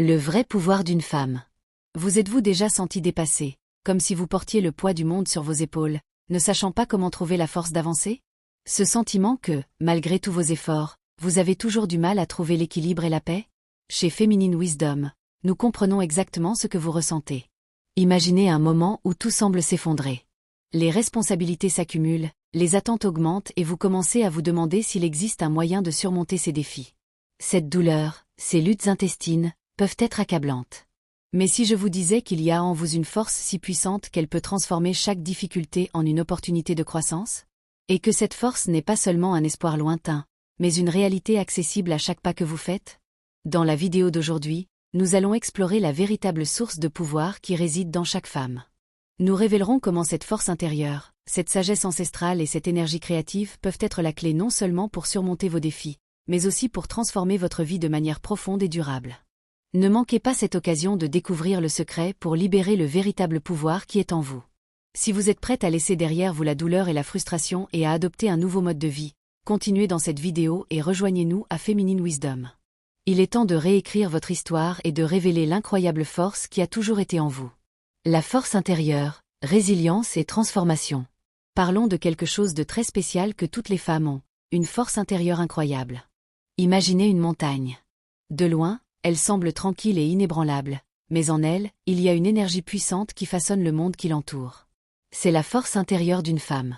Le vrai pouvoir d'une femme. Vous êtes-vous déjà senti dépassé, comme si vous portiez le poids du monde sur vos épaules, ne sachant pas comment trouver la force d'avancer? Ce sentiment que, malgré tous vos efforts, vous avez toujours du mal à trouver l'équilibre et la paix? Chez Feminine Wisdom, nous comprenons exactement ce que vous ressentez. Imaginez un moment où tout semble s'effondrer. Les responsabilités s'accumulent, les attentes augmentent et vous commencez à vous demander s'il existe un moyen de surmonter ces défis. Cette douleur, ces luttes intestines, peuvent être accablantes. Mais si je vous disais qu'il y a en vous une force si puissante qu'elle peut transformer chaque difficulté en une opportunité de croissance? Et que cette force n'est pas seulement un espoir lointain, mais une réalité accessible à chaque pas que vous faites? Dans la vidéo d'aujourd'hui, nous allons explorer la véritable source de pouvoir qui réside dans chaque femme. Nous révélerons comment cette force intérieure, cette sagesse ancestrale et cette énergie créative peuvent être la clé non seulement pour surmonter vos défis, mais aussi pour transformer votre vie de manière profonde et durable. Ne manquez pas cette occasion de découvrir le secret pour libérer le véritable pouvoir qui est en vous. Si vous êtes prête à laisser derrière vous la douleur et la frustration et à adopter un nouveau mode de vie, continuez dans cette vidéo et rejoignez-nous à Feminine Wisdom. Il est temps de réécrire votre histoire et de révéler l'incroyable force qui a toujours été en vous. La force intérieure, résilience et transformation. Parlons de quelque chose de très spécial que toutes les femmes ont, une force intérieure incroyable. Imaginez une montagne. De loin, elle semble tranquille et inébranlable, mais en elle, il y a une énergie puissante qui façonne le monde qui l'entoure. C'est la force intérieure d'une femme.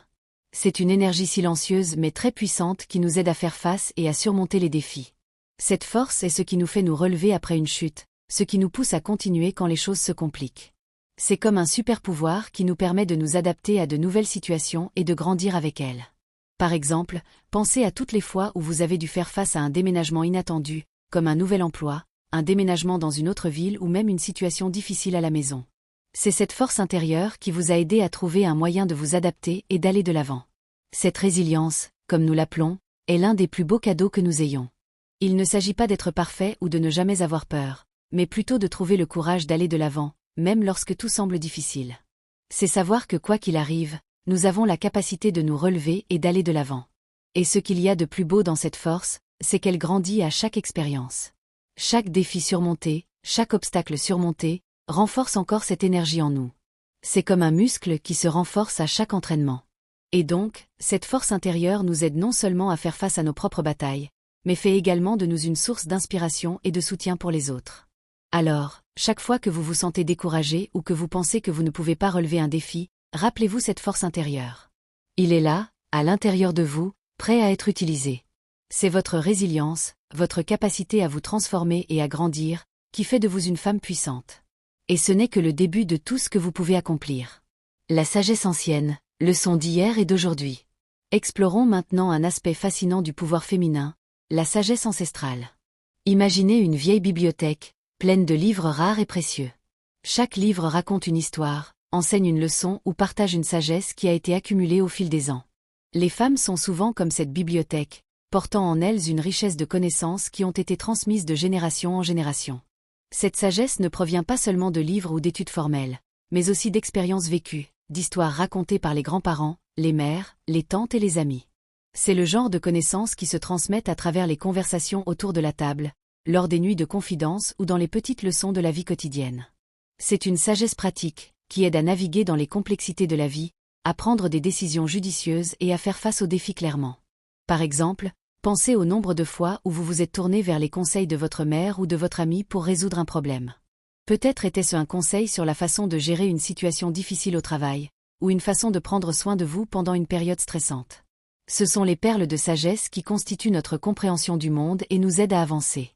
C'est une énergie silencieuse mais très puissante qui nous aide à faire face et à surmonter les défis. Cette force est ce qui nous fait nous relever après une chute, ce qui nous pousse à continuer quand les choses se compliquent. C'est comme un super pouvoir qui nous permet de nous adapter à de nouvelles situations et de grandir avec elles. Par exemple, pensez à toutes les fois où vous avez dû faire face à un déménagement inattendu, comme un nouvel emploi, un déménagement dans une autre ville ou même une situation difficile à la maison. C'est cette force intérieure qui vous a aidé à trouver un moyen de vous adapter et d'aller de l'avant. Cette résilience, comme nous l'appelons, est l'un des plus beaux cadeaux que nous ayons. Il ne s'agit pas d'être parfait ou de ne jamais avoir peur, mais plutôt de trouver le courage d'aller de l'avant, même lorsque tout semble difficile. C'est savoir que quoi qu'il arrive, nous avons la capacité de nous relever et d'aller de l'avant. Et ce qu'il y a de plus beau dans cette force, c'est qu'elle grandit à chaque expérience. Chaque défi surmonté, chaque obstacle surmonté, renforce encore cette énergie en nous. C'est comme un muscle qui se renforce à chaque entraînement. Et donc, cette force intérieure nous aide non seulement à faire face à nos propres batailles, mais fait également de nous une source d'inspiration et de soutien pour les autres. Alors, chaque fois que vous vous sentez découragé ou que vous pensez que vous ne pouvez pas relever un défi, rappelez-vous cette force intérieure. Il est là, à l'intérieur de vous, prêt à être utilisé. C'est votre résilience, votre capacité à vous transformer et à grandir, qui fait de vous une femme puissante. Et ce n'est que le début de tout ce que vous pouvez accomplir. La sagesse ancienne, leçon d'hier et d'aujourd'hui. Explorons maintenant un aspect fascinant du pouvoir féminin, la sagesse ancestrale. Imaginez une vieille bibliothèque, pleine de livres rares et précieux. Chaque livre raconte une histoire, enseigne une leçon ou partage une sagesse qui a été accumulée au fil des ans. Les femmes sont souvent comme cette bibliothèque, portant en elles une richesse de connaissances qui ont été transmises de génération en génération. Cette sagesse ne provient pas seulement de livres ou d'études formelles, mais aussi d'expériences vécues, d'histoires racontées par les grands-parents, les mères, les tantes et les amis. C'est le genre de connaissances qui se transmettent à travers les conversations autour de la table, lors des nuits de confidence ou dans les petites leçons de la vie quotidienne. C'est une sagesse pratique, qui aide à naviguer dans les complexités de la vie, à prendre des décisions judicieuses et à faire face aux défis clairement. Par exemple, pensez au nombre de fois où vous vous êtes tourné vers les conseils de votre mère ou de votre ami pour résoudre un problème. Peut-être était-ce un conseil sur la façon de gérer une situation difficile au travail, ou une façon de prendre soin de vous pendant une période stressante. Ce sont les perles de sagesse qui constituent notre compréhension du monde et nous aident à avancer.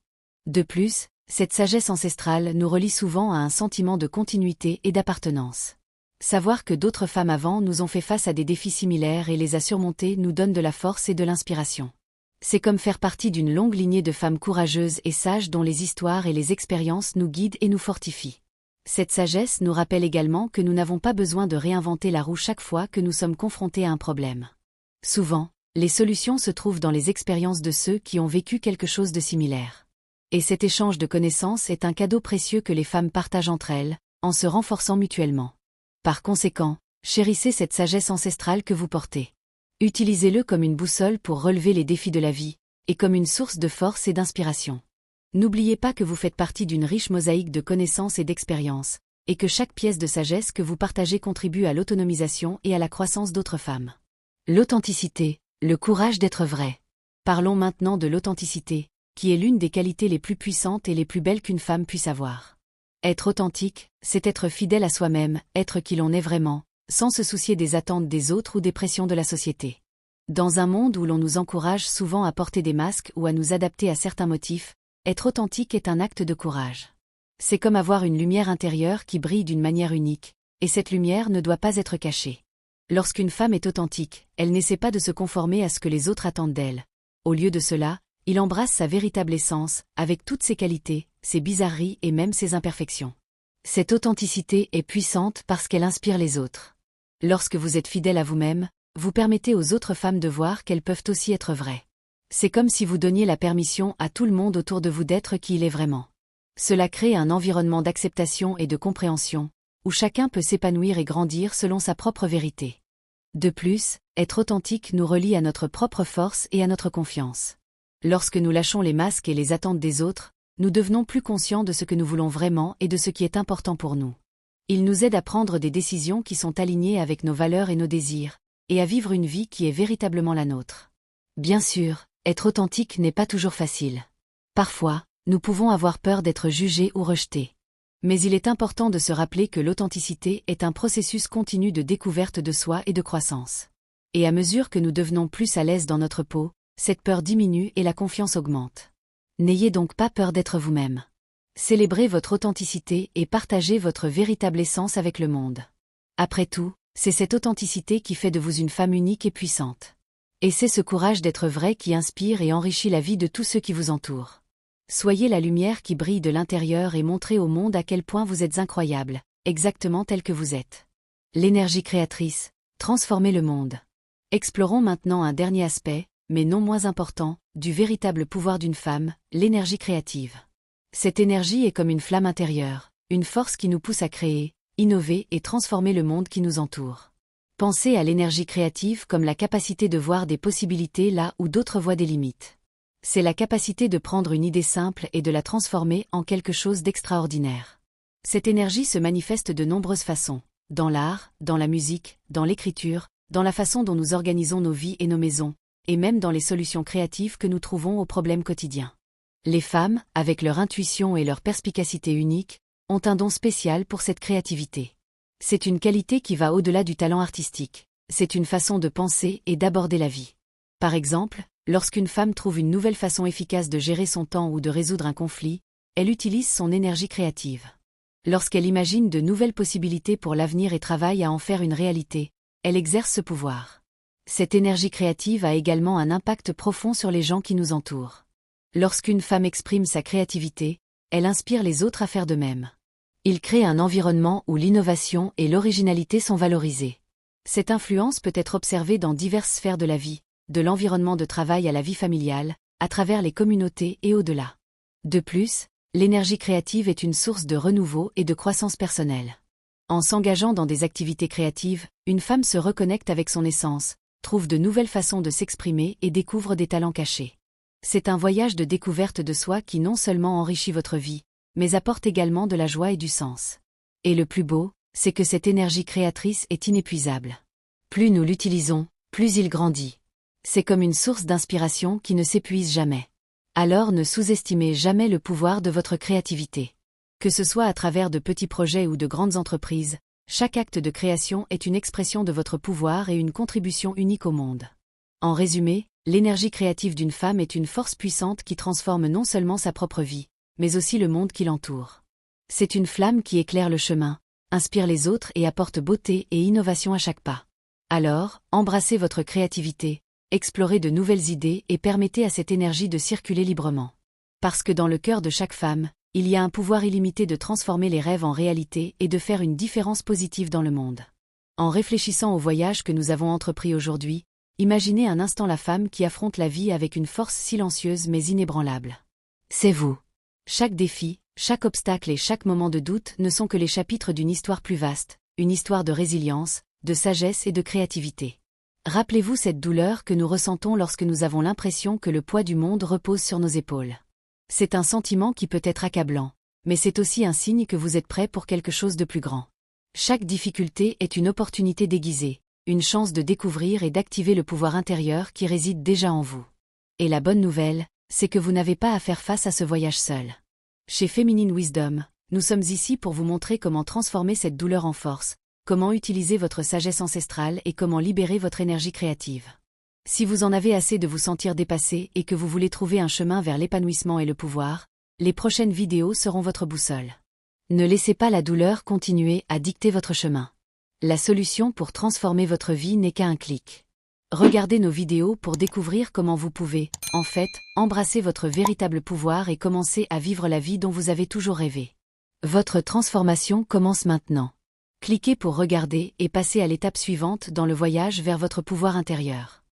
De plus, cette sagesse ancestrale nous relie souvent à un sentiment de continuité et d'appartenance. Savoir que d'autres femmes avant nous ont fait face à des défis similaires et les a surmontés nous donne de la force et de l'inspiration. C'est comme faire partie d'une longue lignée de femmes courageuses et sages dont les histoires et les expériences nous guident et nous fortifient. Cette sagesse nous rappelle également que nous n'avons pas besoin de réinventer la roue chaque fois que nous sommes confrontés à un problème. Souvent, les solutions se trouvent dans les expériences de ceux qui ont vécu quelque chose de similaire. Et cet échange de connaissances est un cadeau précieux que les femmes partagent entre elles, en se renforçant mutuellement. Par conséquent, chérissez cette sagesse ancestrale que vous portez. Utilisez-le comme une boussole pour relever les défis de la vie, et comme une source de force et d'inspiration. N'oubliez pas que vous faites partie d'une riche mosaïque de connaissances et d'expériences, et que chaque pièce de sagesse que vous partagez contribue à l'autonomisation et à la croissance d'autres femmes. L'authenticité, le courage d'être vrai. Parlons maintenant de l'authenticité, qui est l'une des qualités les plus puissantes et les plus belles qu'une femme puisse avoir. Être authentique, c'est être fidèle à soi-même, être qui l'on est vraiment, sans se soucier des attentes des autres ou des pressions de la société. Dans un monde où l'on nous encourage souvent à porter des masques ou à nous adapter à certains motifs, être authentique est un acte de courage. C'est comme avoir une lumière intérieure qui brille d'une manière unique, et cette lumière ne doit pas être cachée. Lorsqu'une femme est authentique, elle n'essaie pas de se conformer à ce que les autres attendent d'elle. Au lieu de cela, il embrasse sa véritable essence, avec toutes ses qualités, ses bizarreries et même ses imperfections. Cette authenticité est puissante parce qu'elle inspire les autres. Lorsque vous êtes fidèle à vous-même, vous permettez aux autres femmes de voir qu'elles peuvent aussi être vraies. C'est comme si vous donniez la permission à tout le monde autour de vous d'être qui il est vraiment. Cela crée un environnement d'acceptation et de compréhension, où chacun peut s'épanouir et grandir selon sa propre vérité. De plus, être authentique nous relie à notre propre force et à notre confiance. Lorsque nous lâchons les masques et les attentes des autres, nous devenons plus conscients de ce que nous voulons vraiment et de ce qui est important pour nous. Il nous aide à prendre des décisions qui sont alignées avec nos valeurs et nos désirs, et à vivre une vie qui est véritablement la nôtre. Bien sûr, être authentique n'est pas toujours facile. Parfois, nous pouvons avoir peur d'être jugés ou rejetés. Mais il est important de se rappeler que l'authenticité est un processus continu de découverte de soi et de croissance. Et à mesure que nous devenons plus à l'aise dans notre peau, cette peur diminue et la confiance augmente. N'ayez donc pas peur d'être vous-même. Célébrez votre authenticité et partagez votre véritable essence avec le monde. Après tout, c'est cette authenticité qui fait de vous une femme unique et puissante. Et c'est ce courage d'être vrai qui inspire et enrichit la vie de tous ceux qui vous entourent. Soyez la lumière qui brille de l'intérieur et montrez au monde à quel point vous êtes incroyable, exactement tel que vous êtes. L'énergie créatrice, transformez le monde. Explorons maintenant un dernier aspect, mais non moins important, du véritable pouvoir d'une femme, l'énergie créative. Cette énergie est comme une flamme intérieure, une force qui nous pousse à créer, innover et transformer le monde qui nous entoure. Pensez à l'énergie créative comme la capacité de voir des possibilités là où d'autres voient des limites. C'est la capacité de prendre une idée simple et de la transformer en quelque chose d'extraordinaire. Cette énergie se manifeste de nombreuses façons, dans l'art, dans la musique, dans l'écriture, dans la façon dont nous organisons nos vies et nos maisons, et même dans les solutions créatives que nous trouvons aux problèmes quotidiens. Les femmes, avec leur intuition et leur perspicacité unique, ont un don spécial pour cette créativité. C'est une qualité qui va au-delà du talent artistique, c'est une façon de penser et d'aborder la vie. Par exemple, lorsqu'une femme trouve une nouvelle façon efficace de gérer son temps ou de résoudre un conflit, elle utilise son énergie créative. Lorsqu'elle imagine de nouvelles possibilités pour l'avenir et travaille à en faire une réalité, elle exerce ce pouvoir. Cette énergie créative a également un impact profond sur les gens qui nous entourent. Lorsqu'une femme exprime sa créativité, elle inspire les autres à faire de même. Il crée un environnement où l'innovation et l'originalité sont valorisées. Cette influence peut être observée dans diverses sphères de la vie, de l'environnement de travail à la vie familiale, à travers les communautés et au-delà. De plus, l'énergie créative est une source de renouveau et de croissance personnelle. En s'engageant dans des activités créatives, une femme se reconnecte avec son essence, trouve de nouvelles façons de s'exprimer et découvre des talents cachés. C'est un voyage de découverte de soi qui non seulement enrichit votre vie, mais apporte également de la joie et du sens. Et le plus beau, c'est que cette énergie créatrice est inépuisable. Plus nous l'utilisons, plus il grandit. C'est comme une source d'inspiration qui ne s'épuise jamais. Alors ne sous-estimez jamais le pouvoir de votre créativité. Que ce soit à travers de petits projets ou de grandes entreprises, chaque acte de création est une expression de votre pouvoir et une contribution unique au monde. En résumé, l'énergie créative d'une femme est une force puissante qui transforme non seulement sa propre vie, mais aussi le monde qui l'entoure. C'est une flamme qui éclaire le chemin, inspire les autres et apporte beauté et innovation à chaque pas. Alors, embrassez votre créativité, explorez de nouvelles idées et permettez à cette énergie de circuler librement. Parce que dans le cœur de chaque femme, il y a un pouvoir illimité de transformer les rêves en réalité et de faire une différence positive dans le monde. En réfléchissant au voyage que nous avons entrepris aujourd'hui, imaginez un instant la femme qui affronte la vie avec une force silencieuse mais inébranlable. C'est vous. Chaque défi, chaque obstacle et chaque moment de doute ne sont que les chapitres d'une histoire plus vaste, une histoire de résilience, de sagesse et de créativité. Rappelez-vous cette douleur que nous ressentons lorsque nous avons l'impression que le poids du monde repose sur nos épaules. C'est un sentiment qui peut être accablant, mais c'est aussi un signe que vous êtes prêt pour quelque chose de plus grand. Chaque difficulté est une opportunité déguisée, une chance de découvrir et d'activer le pouvoir intérieur qui réside déjà en vous. Et la bonne nouvelle, c'est que vous n'avez pas à faire face à ce voyage seul. Chez Feminine Wisdom, nous sommes ici pour vous montrer comment transformer cette douleur en force, comment utiliser votre sagesse ancestrale et comment libérer votre énergie créative. Si vous en avez assez de vous sentir dépassé et que vous voulez trouver un chemin vers l'épanouissement et le pouvoir, les prochaines vidéos seront votre boussole. Ne laissez pas la douleur continuer à dicter votre chemin. La solution pour transformer votre vie n'est qu'à un clic. Regardez nos vidéos pour découvrir comment vous pouvez, en fait, embrasser votre véritable pouvoir et commencer à vivre la vie dont vous avez toujours rêvé. Votre transformation commence maintenant. Cliquez pour regarder et passer à l'étape suivante dans le voyage vers votre pouvoir intérieur.